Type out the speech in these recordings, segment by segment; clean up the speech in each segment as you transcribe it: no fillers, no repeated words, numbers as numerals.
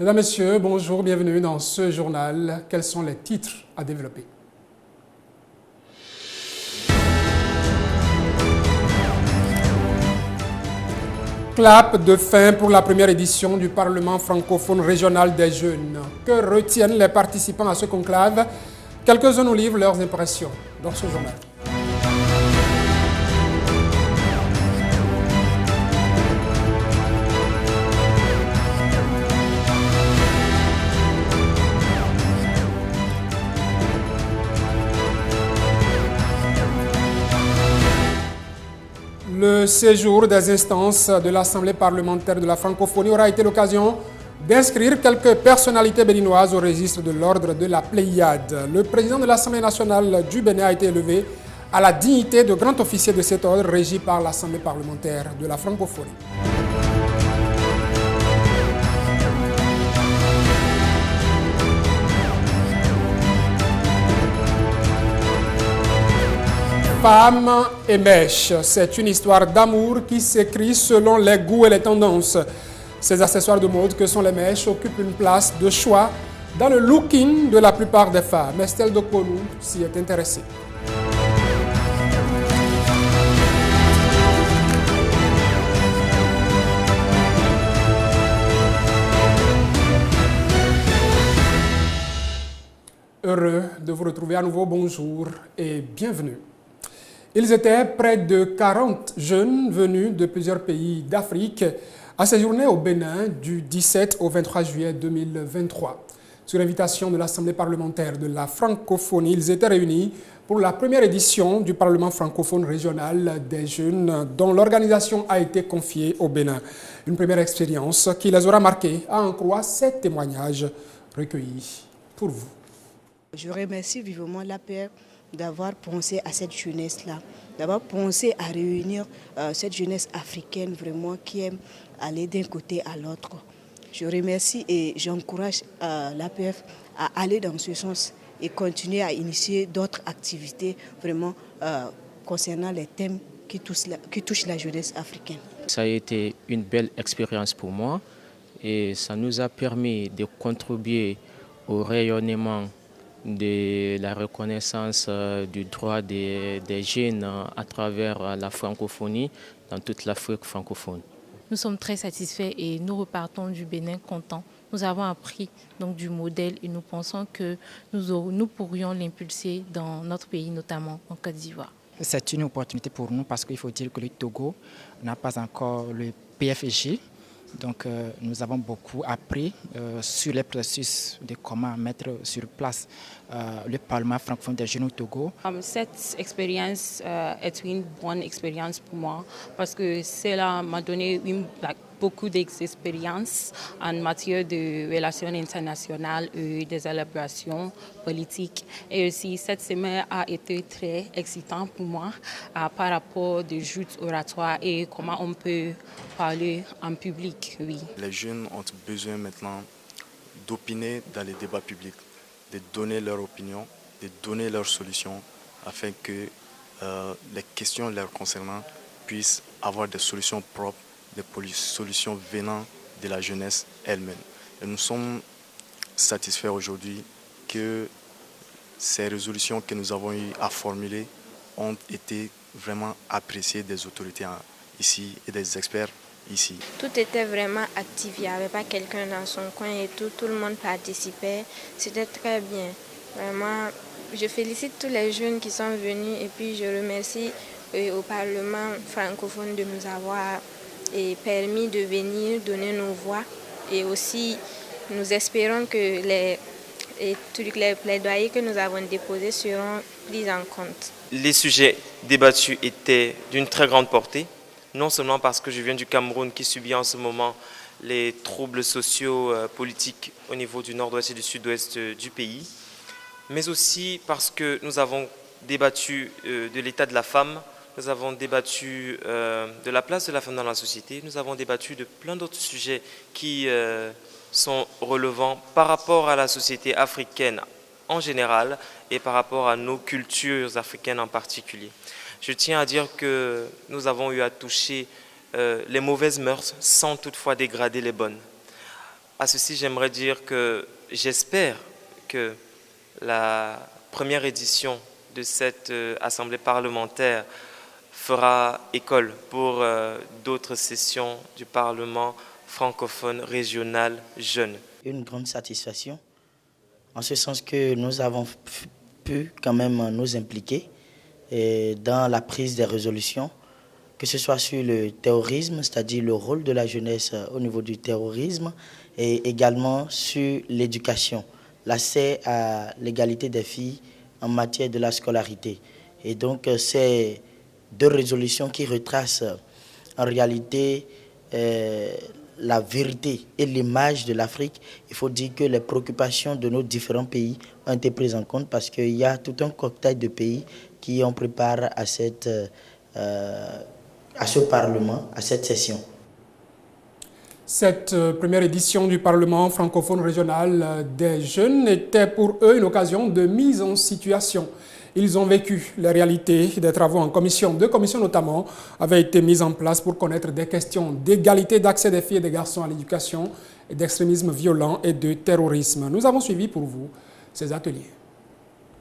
Mesdames, Messieurs, bonjour, bienvenue dans ce journal. Quels sont les titres à développer? Clap de fin pour la première édition du Parlement francophone régional des jeunes. Que retiennent les participants à ce conclave? Quelques-uns nous livrent leurs impressions dans ce journal. Le séjour des instances de l'Assemblée parlementaire de la francophonie aura été l'occasion d'inscrire quelques personnalités béninoises au registre de l'ordre de la Pléiade. Le président de l'Assemblée nationale du Bénin a été élevé à la dignité de grand officier de cet ordre régi par l'Assemblée parlementaire de la francophonie. Femme et mèche, c'est une histoire d'amour qui s'écrit selon les goûts et les tendances. Ces accessoires de mode que sont les mèches occupent une place de choix dans le looking de la plupart des femmes. Estelle Dokponou s'y est intéressée. Heureux de vous retrouver à nouveau, bonjour et bienvenue. Ils étaient près de 40 jeunes venus de plusieurs pays d'Afrique à séjourner au Bénin du 17 au 23 juillet 2023. Sur invitation de l'Assemblée parlementaire de la francophonie, ils étaient réunis pour la première édition du Parlement francophone régional des jeunes dont l'organisation a été confiée au Bénin. Une première expérience qui les aura marqués, à en croire ces témoignages recueillis pour vous. Je remercie vivement l'APR d'avoir pensé à cette jeunesse-là, d'avoir pensé à réunir cette jeunesse africaine vraiment qui aime aller d'un côté à l'autre. Je remercie et j'encourage l'APF à aller dans ce sens et continuer à initier d'autres activités vraiment concernant les thèmes qui touchent la jeunesse africaine. Ça a été une belle expérience pour moi et ça nous a permis de contribuer au rayonnement de la reconnaissance du droit des jeunes à travers la francophonie dans toute l'Afrique francophone. Nous sommes très satisfaits et nous repartons du Bénin contents. Nous avons appris donc du modèle et nous pensons que nous pourrions l'impulser dans notre pays, notamment en Côte d'Ivoire. C'est une opportunité pour nous parce qu'il faut dire que le Togo n'a pas encore le PFG. Donc nous avons beaucoup appris sur les processus de comment mettre sur place le Parlement francophone des jeunes au Togo. Cette expérience est une bonne expérience pour moi parce que cela m'a donné beaucoup d'expérience en matière de relations internationales et des élaborations politiques. Et aussi, cette semaine a été très excitante pour moi par rapport aux joutes oratoires et comment on peut parler en public. Oui. Les jeunes ont besoin maintenant d'opiner dans les débats publics, de donner leur opinion, de donner leurs solutions afin que les questions leur concernant puissent avoir des solutions propres, des solutions venant de la jeunesse elle-même. Et nous sommes satisfaits aujourd'hui que ces résolutions que nous avons eu à formuler ont été vraiment appréciées des autorités ici et des experts ici. Tout était vraiment actif, il n'y avait pas quelqu'un dans son coin et tout le monde participait. C'était très bien. Vraiment, je félicite tous les jeunes qui sont venus et puis je remercie au Parlement francophone de nous avoir permis de venir donner nos voix et aussi nous espérons que les plaidoyers que nous avons déposés seront pris en compte. Les sujets débattus étaient d'une très grande portée, non seulement parce que je viens du Cameroun qui subit en ce moment les troubles sociaux, politiques au niveau du nord-ouest et du sud-ouest du pays, mais aussi parce que nous avons débattu de l'état de la femme, nous avons débattu de la place de la femme dans la société, nous avons débattu de plein d'autres sujets qui sont relevants par rapport à la société africaine en général et par rapport à nos cultures africaines en particulier. Je tiens à dire que nous avons eu à toucher les mauvaises mœurs sans toutefois dégrader les bonnes. À ceci, j'aimerais dire que j'espère que la première édition de cette assemblée parlementaire fera école pour d'autres sessions du Parlement francophone régional jeune. Une grande satisfaction, en ce sens que nous avons pu quand même nous impliquer dans la prise des résolutions, que ce soit sur le terrorisme, c'est-à-dire le rôle de la jeunesse au niveau du terrorisme, et également sur l'éducation, l'accès à l'égalité des filles en matière de la scolarité. Et donc ces deux résolutions qui retracent en réalité la vérité et l'image de l'Afrique. Il faut dire que les préoccupations de nos différents pays ont été prises en compte parce qu'il y a tout un cocktail de pays qui ont préparé à ce Parlement, à cette session. Cette première édition du Parlement francophone régional des jeunes était pour eux une occasion de mise en situation. Ils ont vécu les réalités des travaux en commission. 2 commissions notamment avaient été mises en place pour connaître des questions d'égalité d'accès des filles et des garçons à l'éducation, d'extrémisme violent et de terrorisme. Nous avons suivi pour vous ces ateliers.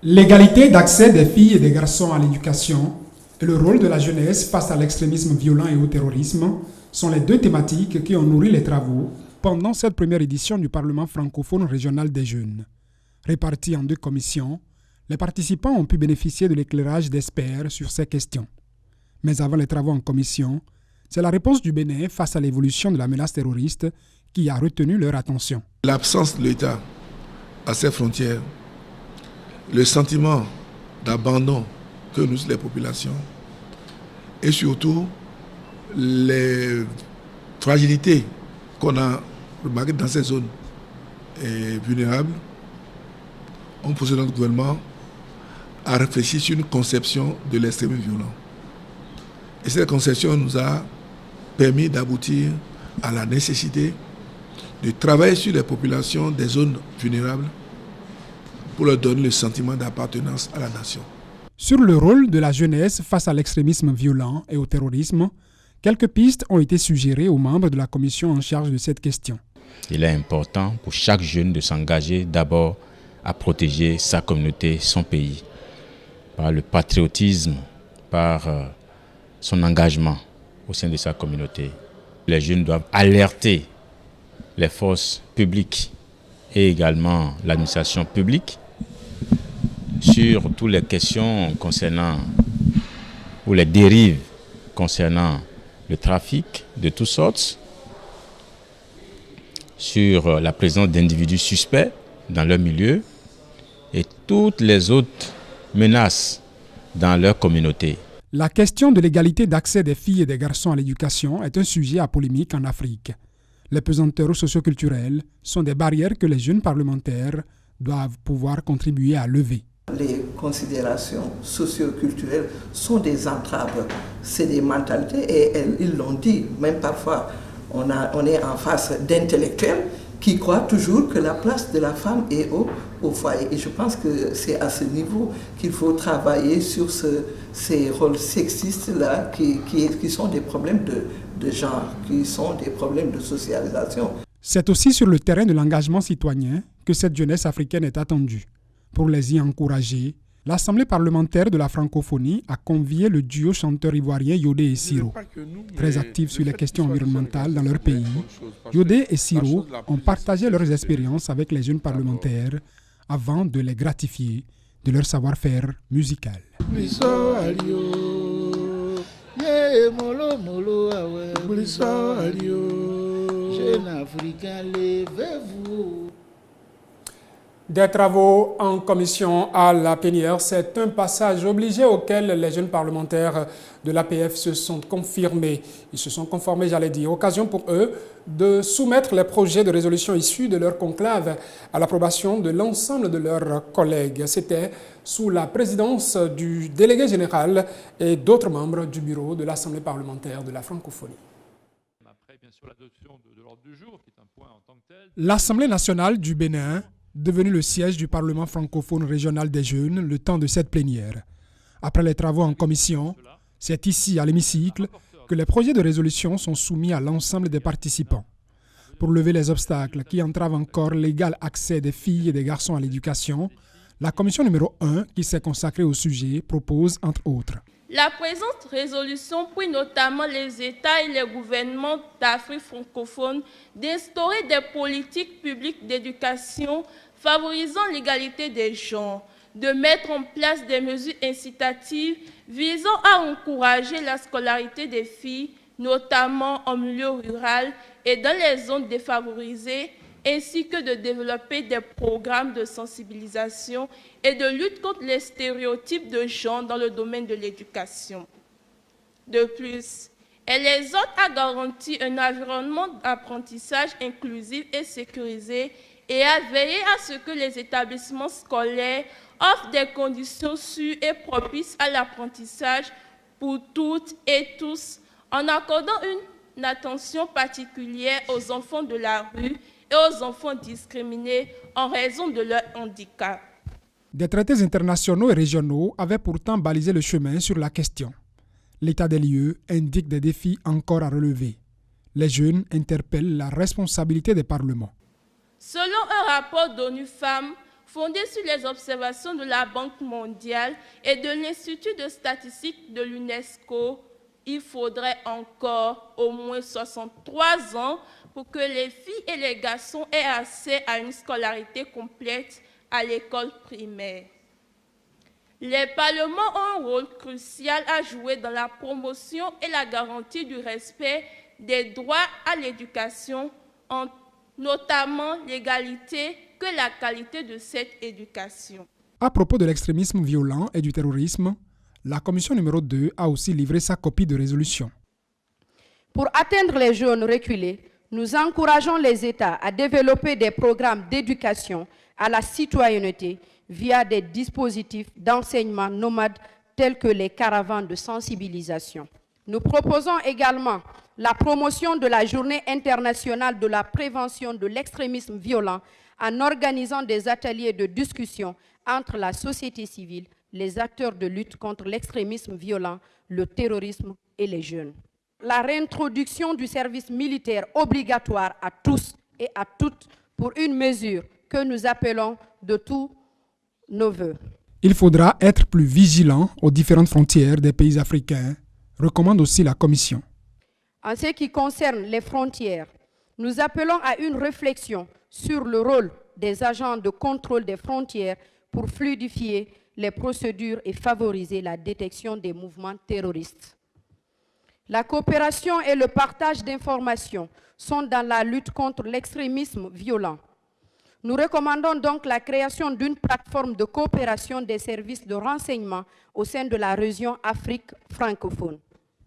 L'égalité d'accès des filles et des garçons à l'éducation et le rôle de la jeunesse face à l'extrémisme violent et au terrorisme sont les 2 thématiques qui ont nourri les travaux pendant cette première édition du Parlement francophone régional des jeunes. Répartis en 2 commissions, les participants ont pu bénéficier de l'éclairage d'experts sur ces questions. Mais avant les travaux en commission, c'est la réponse du Bénin face à l'évolution de la menace terroriste qui a retenu leur attention. L'absence de l'État à ses frontières, le sentiment d'abandon que nous, les populations, et surtout les fragilités qu'on a remarquées dans ces zones vulnérables, ont poussé notre gouvernement à réfléchir sur une conception de l'extrémisme violent. Et cette conception nous a permis d'aboutir à la nécessité de travailler sur les populations des zones vulnérables pour leur donner le sentiment d'appartenance à la nation. Sur le rôle de la jeunesse face à l'extrémisme violent et au terrorisme, quelques pistes ont été suggérées aux membres de la commission en charge de cette question. Il est important pour chaque jeune de s'engager d'abord à protéger sa communauté, son pays, par le patriotisme, par son engagement au sein de sa communauté. Les jeunes doivent alerter les forces publiques et également l'administration publique sur toutes les questions concernant ou les dérives concernant le trafic de toutes sortes, sur la présence d'individus suspects dans leur milieu et toutes les autres menaces dans leur communauté. La question de l'égalité d'accès des filles et des garçons à l'éducation est un sujet à polémique en Afrique. Les pesanteurs socioculturelles sont des barrières que les jeunes parlementaires doivent pouvoir contribuer à lever. Les considérations socioculturelles sont des entraves, c'est des mentalités et ils l'ont dit, même parfois on est en face d'intellectuels qui croient toujours que la place de la femme est au foyer. Et je pense que c'est à ce niveau qu'il faut travailler sur ces rôles sexistes-là qui sont des problèmes de genre, qui sont des problèmes de socialisation. C'est aussi sur le terrain de l'engagement citoyen que cette jeunesse africaine est attendue. Pour les y encourager, l'Assemblée parlementaire de la francophonie a convié le duo chanteur ivoirien Yodé et Siro. Très actifs sur les questions environnementales dans leur pays, Yodé et Siro ont partagé leurs expériences avec les jeunes parlementaires avant de les gratifier de leur savoir-faire musical. Des travaux en commission à la plénière, c'est un passage obligé auquel les jeunes parlementaires de l'APF se sont confirmés. Ils se sont conformés, j'allais dire. Occasion pour eux de soumettre les projets de résolution issus de leur conclave à l'approbation de l'ensemble de leurs collègues. C'était sous la présidence du délégué général et d'autres membres du bureau de l'Assemblée parlementaire de la francophonie. L'Assemblée nationale du Bénin, devenu le siège du Parlement francophone régional des jeunes le temps de cette plénière. Après les travaux en commission, c'est ici, à l'hémicycle, que les projets de résolution sont soumis à l'ensemble des participants. Pour lever les obstacles qui entravent encore l'égal accès des filles et des garçons à l'éducation, la commission numéro 1, qui s'est consacrée au sujet, propose, entre autres, la présente résolution prie notamment les États et les gouvernements d'Afrique francophone d'instaurer des politiques publiques d'éducation favorisant l'égalité des genres, de mettre en place des mesures incitatives visant à encourager la scolarité des filles, notamment en milieu rural et dans les zones défavorisées, ainsi que de développer des programmes de sensibilisation et de lutte contre les stéréotypes de genre dans le domaine de l'éducation. De plus, elle exhorte à garantir un environnement d'apprentissage inclusif et sécurisé et à veiller à ce que les établissements scolaires offrent des conditions sûres et propices à l'apprentissage pour toutes et tous, en accordant une attention particulière aux enfants de la rue et aux enfants discriminés en raison de leur handicap. Des traités internationaux et régionaux avaient pourtant balisé le chemin sur la question. L'état des lieux indique des défis encore à relever. Les jeunes interpellent la responsabilité des parlements. Selon un rapport d'ONU Femmes, fondé sur les observations de la Banque mondiale et de l'Institut de statistique de l'UNESCO, il faudrait encore au moins 63 ans pour que les filles et les garçons aient accès à une scolarité complète à l'école primaire. Les parlements ont un rôle crucial à jouer dans la promotion et la garantie du respect des droits à l'éducation, notamment l'égalité que la qualité de cette éducation. À propos de l'extrémisme violent et du terrorisme, la commission numéro 2 a aussi livré sa copie de résolution. Pour atteindre les jeunes reculés, nous encourageons les États à développer des programmes d'éducation à la citoyenneté via des dispositifs d'enseignement nomades tels que les caravanes de sensibilisation. Nous proposons également la promotion de la Journée internationale de la prévention de l'extrémisme violent en organisant des ateliers de discussion entre la société civile, les acteurs de lutte contre l'extrémisme violent, le terrorisme et les jeunes. La réintroduction du service militaire obligatoire à tous et à toutes pour une mesure que nous appelons de tous nos vœux. Il faudra être plus vigilant aux différentes frontières des pays africains, recommande aussi la Commission. En ce qui concerne les frontières, nous appelons à une réflexion sur le rôle des agents de contrôle des frontières pour fluidifier les procédures et favoriser la détection des mouvements terroristes. La coopération et le partage d'informations sont dans la lutte contre l'extrémisme violent. Nous recommandons donc la création d'une plateforme de coopération des services de renseignement au sein de la région Afrique francophone.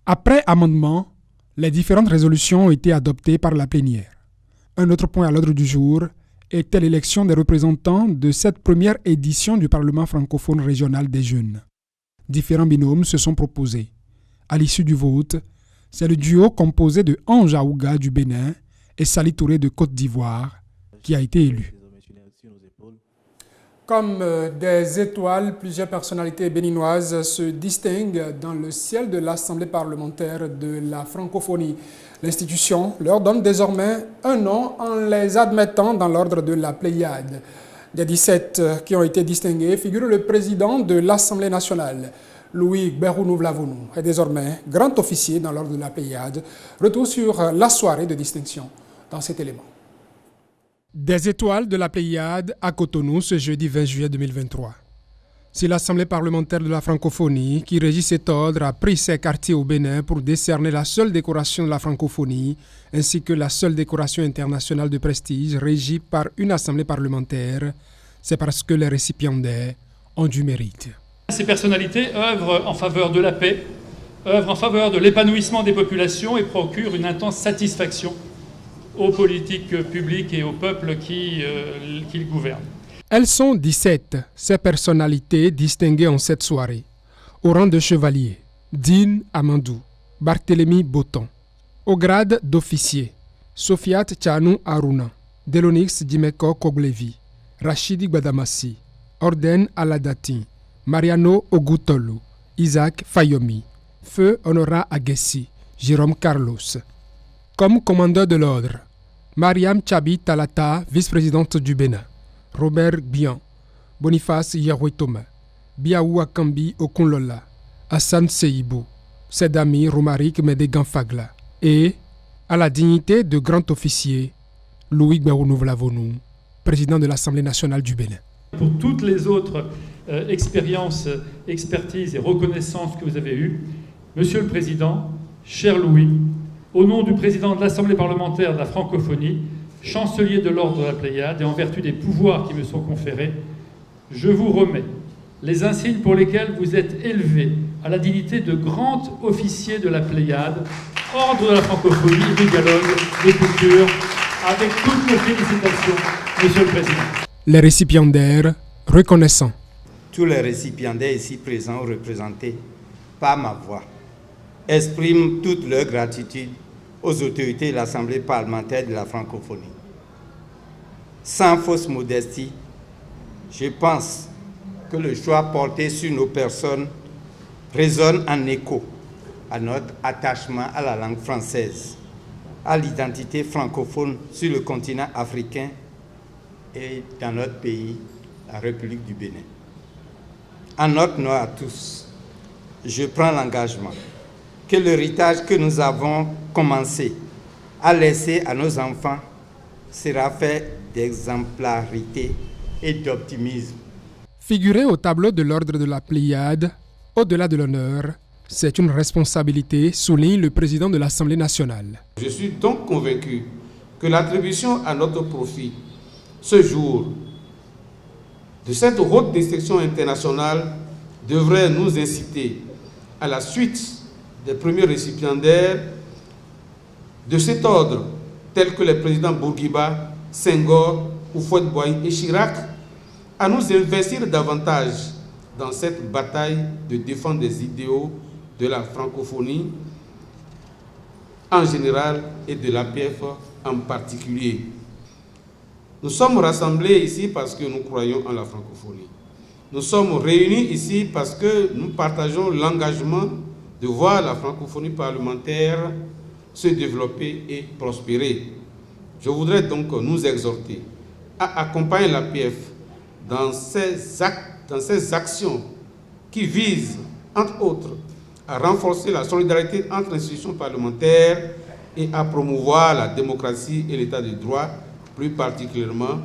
Après amendement, les différentes résolutions ont été adoptées par la plénière. Un autre point à l'ordre du jour était l'élection des représentants de cette première édition du Parlement francophone régional des jeunes. Différents binômes se sont proposés. À l'issue du vote, c'est le duo composé de Ange Aouga du Bénin et Sali Touré de Côte d'Ivoire qui a été élu. Comme des étoiles, plusieurs personnalités béninoises se distinguent dans le ciel de l'Assemblée parlementaire de la francophonie. L'institution leur donne désormais un nom en les admettant dans l'ordre de la Pléiade. Des 17 qui ont été distingués figure le président de l'Assemblée nationale. Louis Berounou-Vlavounou est désormais grand officier dans l'ordre de la Pléiade. Retour sur la soirée de distinction dans cet élément. Des étoiles de la Pléiade à Cotonou ce jeudi 20 juillet 2023. C'est l'Assemblée parlementaire de la francophonie qui régit cet ordre a pris ses quartiers au Bénin pour décerner la seule décoration de la francophonie ainsi que la seule décoration internationale de prestige régie par une assemblée parlementaire. C'est parce que les récipiendaires ont du mérite. Ces personnalités œuvrent en faveur de la paix, œuvrent en faveur de l'épanouissement des populations et procurent une intense satisfaction aux politiques publiques et au peuple qu'ils gouvernent. Elles sont 17, ces personnalités distinguées en cette soirée. Au rang de chevalier, Dine Amandou, Barthélemy Boton. Au grade d'officier, Sofiat Tchanou Aruna, Delonix Dimeko Koglevi, Rachidi Gbadamassi, Orden Aladati, Mariano Ogutolu, Isaac Fayomi, Feu Honora Agessi, Jérôme Carlos. Comme commandeur de l'ordre, Mariam Tchabi Talata, vice-présidente du Bénin, Robert Bian, Boniface Yaroué-Thomas, Biaou Akambi Okonlola, Hassan Seibou, Sedami Romaric Medegan Fagla et à la dignité de grand officier, Louis Gbérounou-Vlavonou, président de l'Assemblée nationale du Bénin. Pour toutes les autres expériences, expertises et reconnaissances que vous avez eues, Monsieur le Président, cher Louis, au nom du président de l'Assemblée parlementaire de la francophonie, chancelier de l'ordre de la Pléiade et en vertu des pouvoirs qui me sont conférés, je vous remets les insignes pour lesquels vous êtes élevé à la dignité de grand officier de la Pléiade, ordre de la francophonie, du dialogue, des cultures, avec toutes nos félicitations, Monsieur le Président. Les récipiendaires reconnaissants. Tous les récipiendaires ici présents représentés par ma voix expriment toute leur gratitude aux autorités de l'Assemblée parlementaire de la francophonie. Sans fausse modestie, je pense que le choix porté sur nos personnes résonne en écho à notre attachement à la langue française, à l'identité francophone sur le continent africain et dans notre pays, la République du Bénin. En notre nom à tous, je prends l'engagement que l'héritage que nous avons commencé à laisser à nos enfants sera fait d'exemplarité et d'optimisme. Figurer au tableau de l'ordre de la Pléiade, au-delà de l'honneur, c'est une responsabilité, souligne le président de l'Assemblée nationale. Je suis donc convaincu que l'attribution à notre profit, ce jour, de cette haute distinction internationale devrait nous inciter, à la suite des premiers récipiendaires de cet ordre, tels que les présidents Bourguiba, Senghor, Houphouët-Boigny et Chirac, à nous investir davantage dans cette bataille de défense des idéaux de la francophonie en général et de l'APF en particulier. Nous sommes rassemblés ici parce que nous croyons en la francophonie. Nous sommes réunis ici parce que nous partageons l'engagement de voir la francophonie parlementaire se développer et prospérer. Je voudrais donc nous exhorter à accompagner l'APF dans ces actions qui visent, entre autres, à renforcer la solidarité entre institutions parlementaires et à promouvoir la démocratie et l'état de droit, plus particulièrement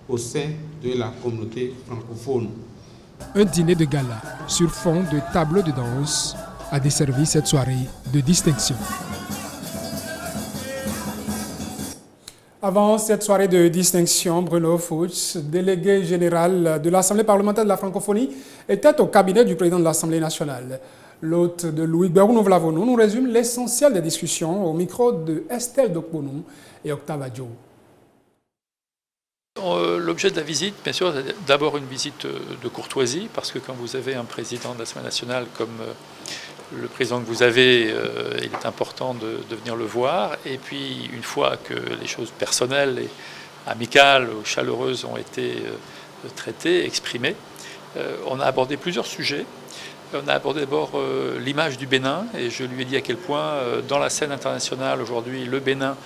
au sein de la communauté francophone. Un dîner de gala sur fond de tableaux de danse a desservi cette soirée de distinction. Avant cette soirée de distinction, Bruno Fuchs, délégué général de l'Assemblée parlementaire de la francophonie, était au cabinet du président de l'Assemblée nationale. L'hôte de Louis Gbérounou-Vlavonou nous résume l'essentiel des discussions au micro de Estelle Dokponou et Octave Adjo. L'objet de la visite, bien sûr, c'est d'abord une visite de courtoisie, parce que quand vous avez un président de l'Assemblée nationale comme le président que vous avez, il est important de venir le voir. Et puis, une fois que les choses personnelles et amicales ou chaleureuses ont été traitées, exprimées, on a abordé plusieurs sujets. On a abordé d'abord l'image du Bénin, et je lui ai dit à quel point, dans la scène internationale aujourd'hui, le Bénin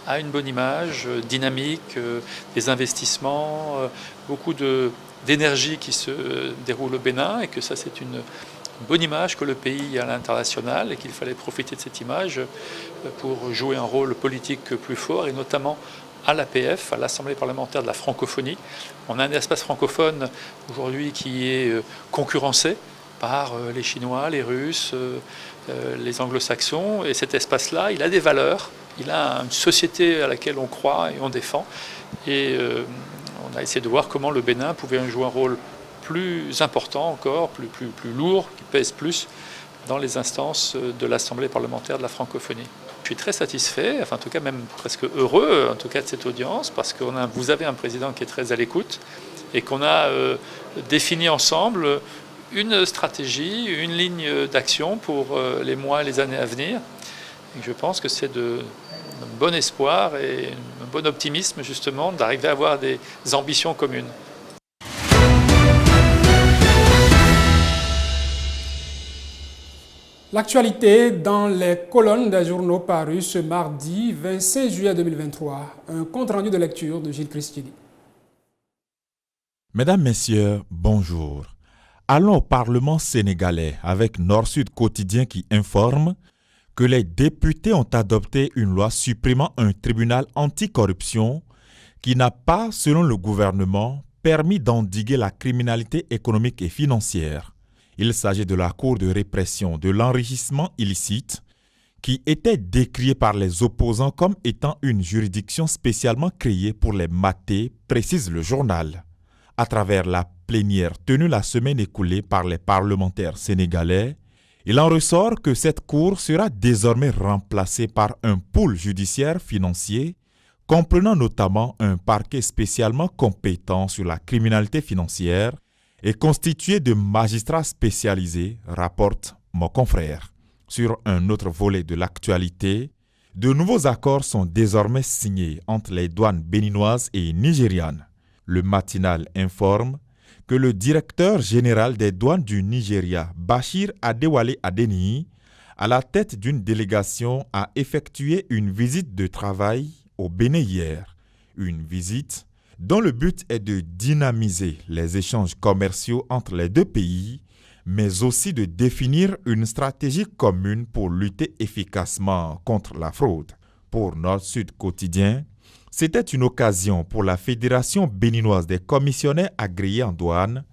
a une bonne image, dynamique, des investissements, beaucoup d'énergie qui se déroule au Bénin, et que ça c'est une bonne image que le pays a à l'international, et qu'il fallait profiter de cette image pour jouer un rôle politique plus fort, et notamment à l'APF, à l'Assemblée parlementaire de la francophonie. On a un espace francophone aujourd'hui qui est concurrencé par les Chinois, les Russes, les Anglo-Saxons, et cet espace-là, il a des valeurs, il a une société à laquelle on croit et on défend, et on a essayé de voir comment le Bénin pouvait jouer un rôle plus important encore, plus lourd, qui pèse plus dans les instances de l'Assemblée parlementaire de la francophonie. Je suis très satisfait, enfin en tout cas même presque heureux en tout cas de cette audience, parce que vous avez un président qui est très à l'écoute, et qu'on a défini ensemble une stratégie, une ligne d'action pour les mois et les années à venir. Et je pense que c'est un bon espoir et un bon optimisme justement d'arriver à avoir des ambitions communes. L'actualité dans les colonnes des journaux parus ce mardi 26 juillet 2023. Un compte-rendu de lecture de Gilles Christini. Mesdames, Messieurs, bonjour. Allons au Parlement sénégalais avec Nord-Sud Quotidien qui informe que les députés ont adopté une loi supprimant un tribunal anticorruption qui n'a pas, selon le gouvernement, permis d'endiguer la criminalité économique et financière. Il s'agit de la Cour de répression de l'enrichissement illicite qui était décriée par les opposants comme étant une juridiction spécialement créée pour les mater, précise le journal. À travers la plénière tenue la semaine écoulée par les parlementaires sénégalais, il en ressort que cette cour sera désormais remplacée par un pôle judiciaire financier comprenant notamment un parquet spécialement compétent sur la criminalité financière et constitué de magistrats spécialisés, rapporte mon confrère. Sur un autre volet de l'actualité, de nouveaux accords sont désormais signés entre les douanes béninoises et nigérianes. Le matinal informe que le directeur général des douanes du Nigeria, Bashir Adewale Adeniyi, à la tête d'une délégation, a effectué une visite de travail au Bénin hier. Une visite dont le but est de dynamiser les échanges commerciaux entre les deux pays, mais aussi de définir une stratégie commune pour lutter efficacement contre la fraude. Pour Nord-Sud Quotidien, c'était une occasion pour la Fédération béninoise des commissionnaires agréés en douane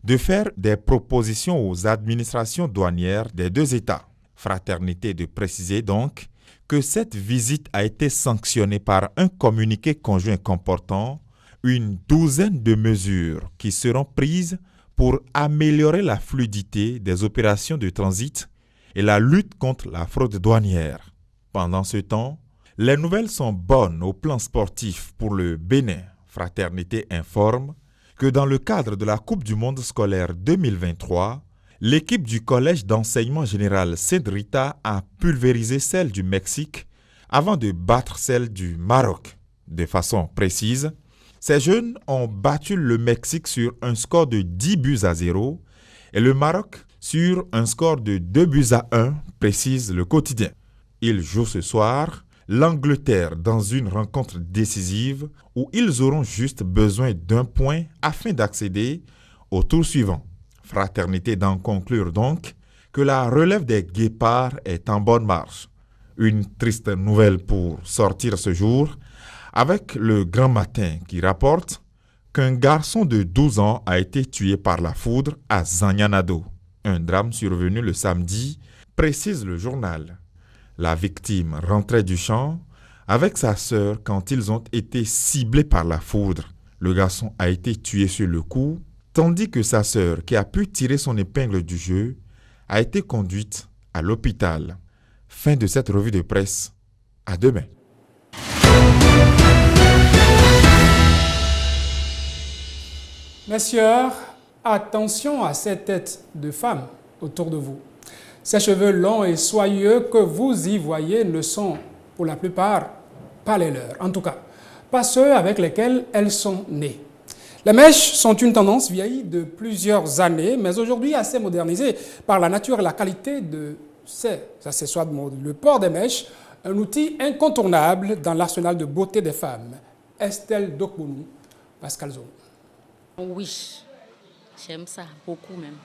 de faire des propositions aux administrations douanières des deux États. Fraternité de préciser donc que cette visite a été sanctionnée par un communiqué conjoint comportant une douzaine de mesures qui seront prises pour améliorer la fluidité des opérations de transit et la lutte contre la fraude douanière. Pendant ce temps, les nouvelles sont bonnes au plan sportif pour le Bénin. Fraternité informe que dans le cadre de la Coupe du monde scolaire 2023, l'équipe du Collège d'enseignement général Sainte-Rita a pulvérisé celle du Mexique avant de battre celle du Maroc. De façon précise, ces jeunes ont battu le Mexique sur un score de 10-0 et le Maroc sur un score de 2-1, précise le quotidien. Ils jouent ce soir l'Angleterre dans une rencontre décisive où ils auront juste besoin d'un point afin d'accéder au tour suivant. Fraternité d'en conclure donc que la relève des Guépards est en bonne marche. Une triste nouvelle pour sortir ce jour avec le Grand Matin qui rapporte qu'un garçon de 12 ans a été tué par la foudre à Zanyanado. Un drame survenu le samedi, précise le journal. La victime rentrait du champ avec sa sœur quand ils ont été ciblés par la foudre. Le garçon a été tué sur le coup, tandis que sa sœur, qui a pu tirer son épingle du jeu, a été conduite à l'hôpital. Fin de cette revue de presse. À demain. Messieurs, attention à ces têtes de femmes autour de vous. Ces cheveux longs et soyeux que vous y voyez ne sont, pour la plupart, pas les leurs. En tout cas, pas ceux avec lesquels elles sont nées. Les mèches sont une tendance vieille de plusieurs années, mais aujourd'hui assez modernisée par la nature et la qualité de ces accessoires de mode. Le port des mèches, un outil incontournable dans l'arsenal de beauté des femmes. Estelle Dokbounou, Pascal Zone. Oui, j'aime ça, beaucoup même.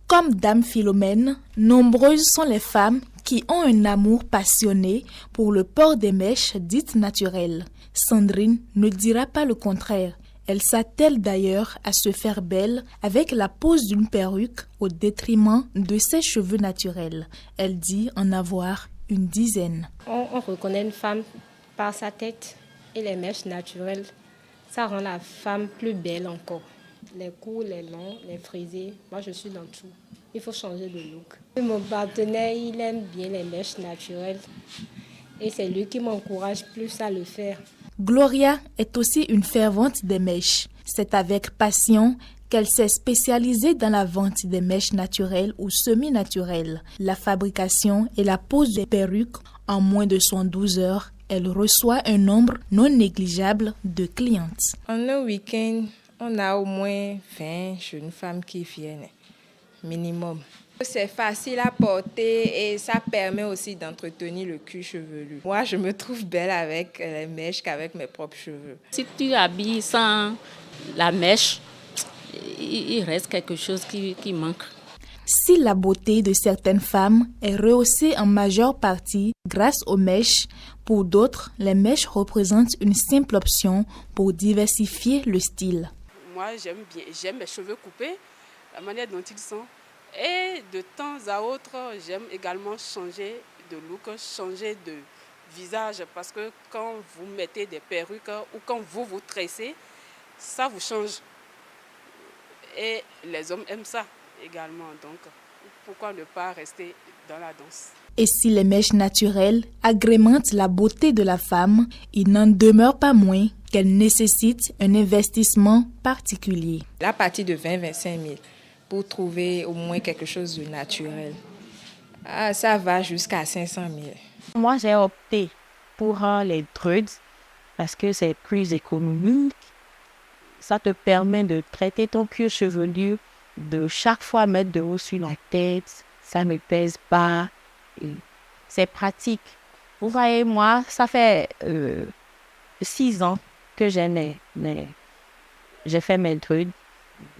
Comme Dame Philomène, nombreuses sont les femmes qui ont un amour passionné pour le port des mèches dites naturelles. Sandrine ne dira pas le contraire. Elle s'attelle d'ailleurs à se faire belle avec la pose d'une perruque au détriment de ses cheveux naturels. Elle dit en avoir une dizaine. On reconnaît une femme par sa tête et les mèches naturelles. Ça rend la femme plus belle encore. Les courts, les longs, les frisés, moi je suis dans tout. Il faut changer de look. Mon partenaire, il aime bien les mèches naturelles et c'est lui qui m'encourage plus à le faire. Gloria est aussi une fervente des mèches. C'est avec passion qu'elle s'est spécialisée dans la vente des mèches naturelles ou semi-naturelles, la fabrication et la pose des perruques. En moins de 112 heures, elle reçoit un nombre non négligeable de clientes. En un week-end, on a au moins 20 jeunes femmes qui viennent, minimum. C'est facile à porter et ça permet aussi d'entretenir le cuir chevelu. Moi, je me trouve belle avec les mèches qu'avec mes propres cheveux. Si tu habilles sans la mèche, il reste quelque chose qui manque. Si la beauté de certaines femmes est rehaussée en majeure partie grâce aux mèches, pour d'autres, les mèches représentent une simple option pour diversifier le style. Moi, j'aime mes cheveux coupés, la manière dont ils sont. Et de temps à autre, j'aime également changer de look, changer de visage. Parce que quand vous mettez des perruques ou quand vous vous tressez, ça vous change. Et les hommes aiment ça également. Donc, pourquoi ne pas rester dans la danse? Et si les mèches naturelles agrémentent la beauté de la femme, il n'en demeure pas moins qu'elles nécessitent un investissement particulier. À partir de 20-25 000 pour trouver au moins quelque chose de naturel. Ça va jusqu'à 500 000. Moi, j'ai opté pour les dreads parce que c'est plus économique. Ça te permet de traiter ton cuir chevelu, de chaque fois mettre de haut sur la tête. Ça ne pèse pas. C'est pratique. Vous voyez, moi, ça fait 6 ans que j'ai fait mes dreads.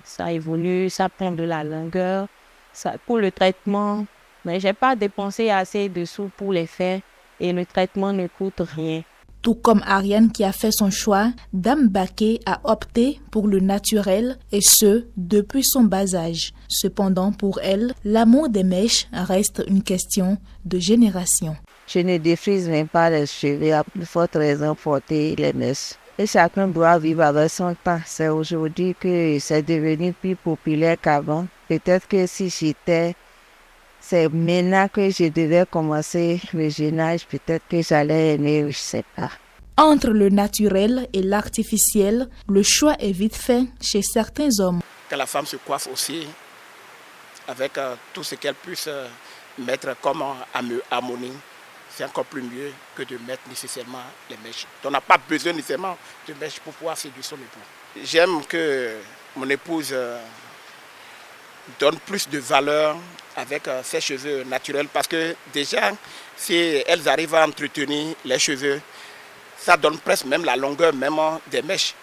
Ça évolue, ça prend de la longueur. Ça, pour le traitement, mais je n'ai pas dépensé assez de sous pour les faire et le traitement ne coûte rien. Tout comme Ariane qui a fait son choix, Dame Baké a opté pour le naturel et ce, depuis son bas âge. Cependant, pour elle, l'amour des mèches reste une question de génération. Je ne défrise même pas les cheveux, à plus forte raison porter les mèches. Et chacun doit vivre avec son temps. C'est aujourd'hui que c'est devenu plus populaire qu'avant. Peut-être que si c'est maintenant que je devais commencer le jeune âge, peut-être que j'allais aimer, je ne sais pas. Entre le naturel et l'artificiel, le choix est vite fait chez certains hommes. Que la femme se coiffe aussi avec tout ce qu'elle puisse mettre comme harmonie. C'est encore plus mieux que de mettre nécessairement les mèches. On n'a pas besoin nécessairement de mèches pour pouvoir séduire son époux. J'aime que mon épouse donne plus de valeur avec ses cheveux naturels parce que déjà, si elles arrivent à entretenir les cheveux, ça donne presque même la longueur même des mèches.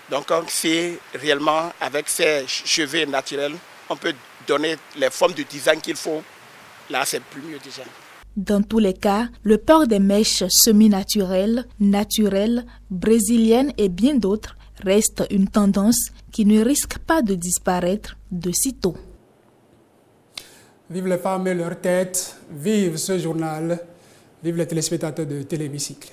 Donc si réellement avec ces cheveux naturels, on peut donner les formes de design qu'il faut, là c'est plus mieux déjà. Dans tous les cas, le port des mèches semi-naturelles, naturelles, brésiliennes et bien d'autres reste une tendance qui ne risque pas de disparaître de sitôt. Vive les femmes et leur tête, vive ce journal, vive les téléspectateurs de Téléhémicycle.